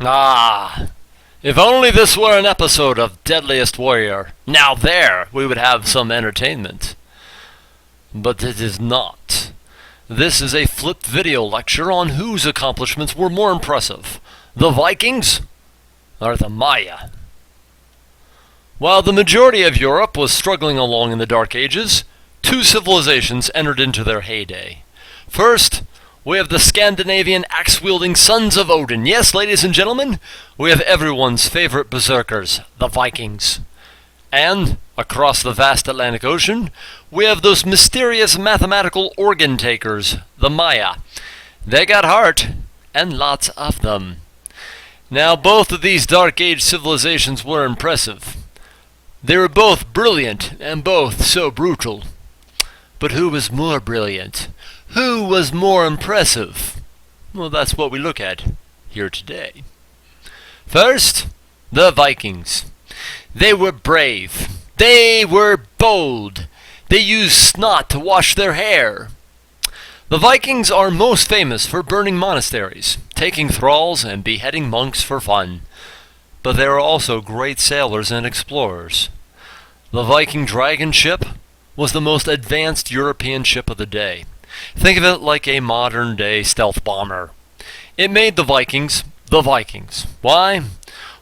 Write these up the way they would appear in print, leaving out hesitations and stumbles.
Ah, if only this were an episode of Deadliest Warrior. Now there, we would have some entertainment. But it is not. This is a flipped video lecture on whose accomplishments were more impressive, the Vikings or the Maya. While the majority of Europe was struggling along in the Dark Ages, two civilizations entered into their heyday. First, we have the Scandinavian axe-wielding sons of Odin. Yes, ladies and gentlemen, we have everyone's favorite berserkers, the Vikings. And, across the vast Atlantic Ocean, we have those mysterious mathematical organ takers, the Maya. They got heart, and lots of them. Now, both of these Dark Age civilizations were impressive. They were both brilliant, and both so brutal. But who was more brilliant? Who was more impressive? Well, that's what we look at here today. First, the Vikings. They were brave. They were bold. They used snot to wash their hair. The Vikings are most famous for burning monasteries, taking thralls, and beheading monks for fun. But they are also great sailors and explorers. The Viking dragon ship was the most advanced European ship of the day. Think of it like a modern-day stealth bomber. It made the Vikings the Vikings. Why?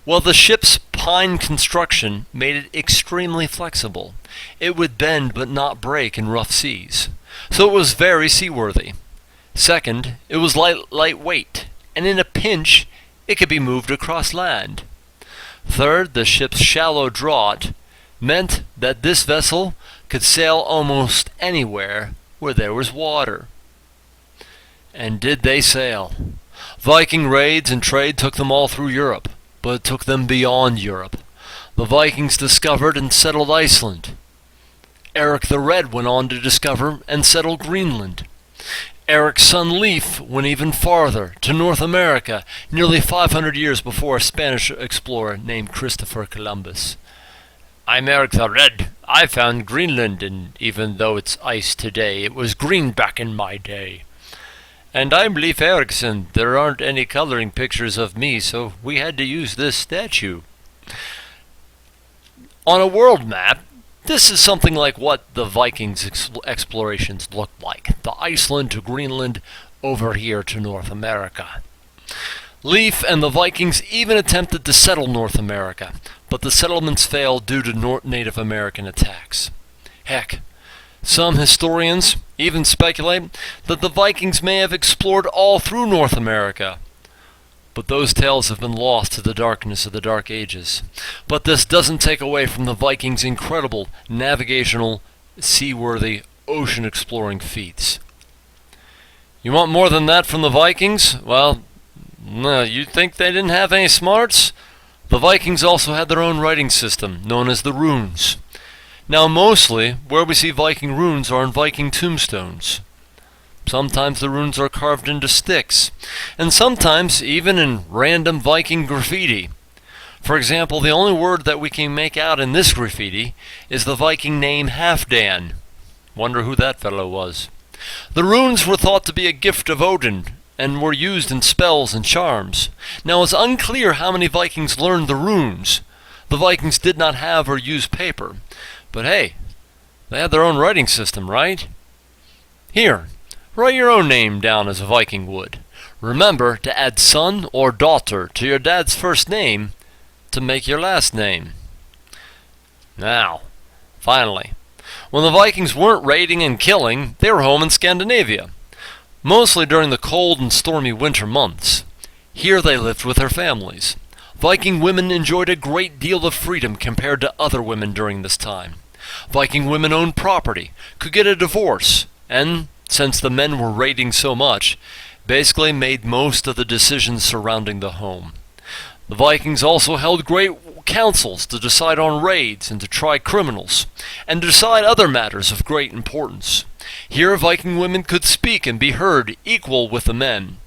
Well, the ship's pine construction made it extremely flexible. It would bend but not break in rough seas, so it was very seaworthy. Second, it was lightweight, and in a pinch, it could be moved across land. Third, the ship's shallow draught meant that this vessel could sail almost anywhere where there was water. And did they sail? Viking raids and trade took them all through Europe, but it took them beyond Europe. The Vikings discovered and settled Iceland. Eric the Red went on to discover and settle Greenland. Eric's son Leif went even farther, to North America, nearly 500 years before a Spanish explorer named Christopher Columbus. I'm Eric the Red. I found Greenland, and even though it's ice today, it was green back in my day. And I'm Leif Erikson. There aren't any coloring pictures of me, so we had to use this statue. On a world map, this is something like what the Vikings' explorations looked like. The Iceland to Greenland, over here to North America. Leif and the Vikings even attempted to settle North America, but the settlements failed due to Native American attacks. Heck, some historians even speculate that the Vikings may have explored all through North America. But those tales have been lost to the darkness of the Dark Ages. But this doesn't take away from the Vikings' incredible navigational, seaworthy, ocean-exploring feats. You want more than that from the Vikings? Well, no, you think they didn't have any smarts? The Vikings also had their own writing system, known as the runes. Now mostly, where we see Viking runes are in Viking tombstones. Sometimes the runes are carved into sticks, and sometimes even in random Viking graffiti. For example, the only word that we can make out in this graffiti is the Viking name Halfdan. Wonder who that fellow was. The runes were thought to be a gift of Odin, and were used in spells and charms. Now it's unclear how many Vikings learned the runes. The Vikings did not have or use paper. But hey, they had their own writing system, right? Here, write your own name down as a Viking would. Remember to add son or daughter to your dad's first name to make your last name. Now, finally, when the Vikings weren't raiding and killing, they were home in Scandinavia, mostly during the cold and stormy winter months. Here they lived with their families. Viking women enjoyed a great deal of freedom compared to other women during this time. Viking women owned property, could get a divorce, and, since the men were raiding so much, basically made most of the decisions surrounding the home. The Vikings also held great councils to decide on raids and to try criminals, and to decide other matters of great importance. Here Viking women could speak and be heard equal with the men.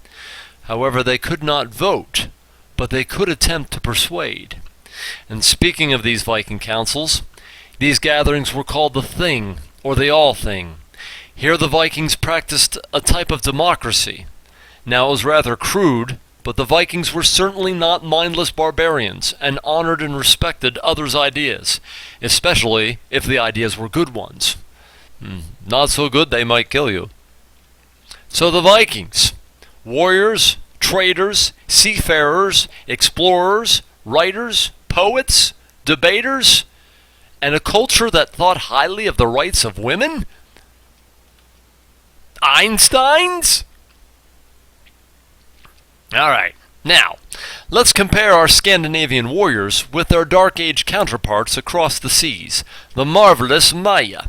However, they could not vote, but they could attempt to persuade. And speaking of these Viking councils, these gatherings were called the Thing, or the All-Thing. Here the Vikings practiced a type of democracy. Now it was rather crude, but the Vikings were certainly not mindless barbarians and honored and respected others' ideas, especially if the ideas were good ones. Not so good they might kill you. So the Vikings, warriors, traders, seafarers, explorers, writers, poets, debaters, and a culture that thought highly of the rights of women? Einsteins? Alright, now, let's compare our Scandinavian warriors with their Dark Age counterparts across the seas, the marvelous Maya.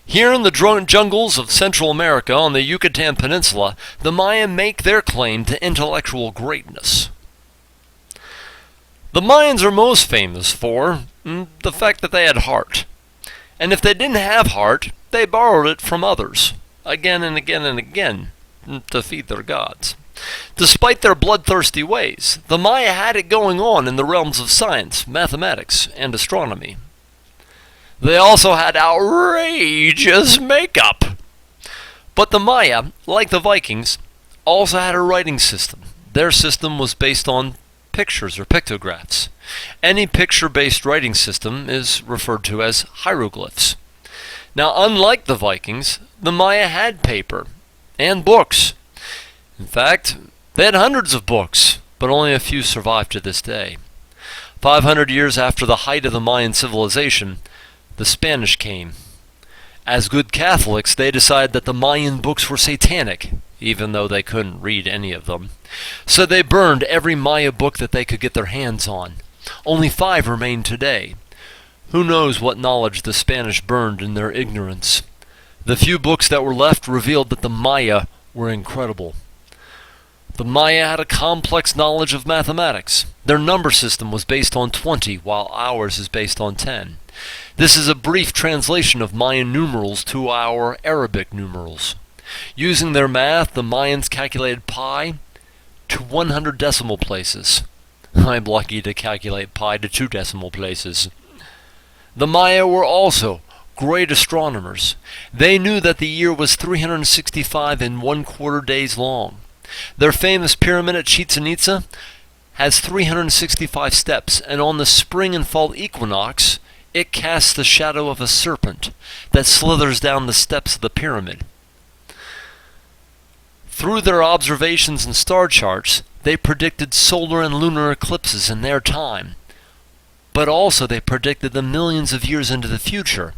Here in the jungles of Central America on the Yucatan Peninsula, the Maya make their claim to intellectual greatness. The Mayans are most famous for the fact that they had heart. And if they didn't have heart, they borrowed it from others, again and again and again, to feed their gods. Despite their bloodthirsty ways, the Maya had it going on in the realms of science, mathematics, and astronomy. They also had outrageous makeup. But the Maya, like the Vikings, also had a writing system. Their system was based on pictures or pictographs. Any picture-based writing system is referred to as hieroglyphs. Now, unlike the Vikings, the Maya had paper and books. In fact, they had hundreds of books, but only a few survive to this day. 500 years after the height of the Mayan civilization, the Spanish came. As good Catholics, they decided that the Mayan books were satanic, even though they couldn't read any of them. So they burned every Maya book that they could get their hands on. Only 5 remain today. Who knows what knowledge the Spanish burned in their ignorance? The few books that were left revealed that the Maya were incredible. The Maya had a complex knowledge of mathematics. Their number system was based on 20, while ours is based on 10. This is a brief translation of Mayan numerals to our Arabic numerals. Using their math, the Mayans calculated pi to 100 decimal places. I'm lucky to calculate pi to 2 decimal places. The Maya were also great astronomers. They knew that the year was 365 and 1/4 days long. Their famous pyramid at Chichen Itza has 365 steps, and on the spring and fall equinox, it casts the shadow of a serpent that slithers down the steps of the pyramid. Through their observations and star charts, they predicted solar and lunar eclipses in their time, but also they predicted them millions of years into the future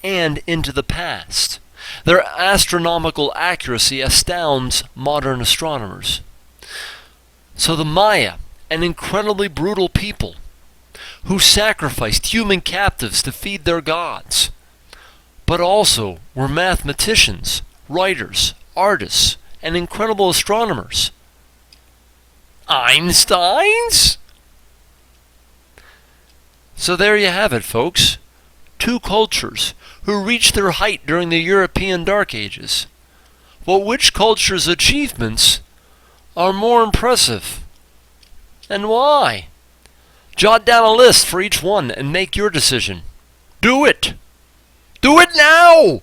and into the past. Their astronomical accuracy astounds modern astronomers. So the Maya, an incredibly brutal people, who sacrificed human captives to feed their gods, but also were mathematicians, writers, artists, and incredible astronomers. Einsteins? So there you have it, folks. 2 cultures who reached their height during the European Dark Ages. But which culture's achievements are more impressive? And why? Jot down a list for each one and make your decision. Do it! Do it now!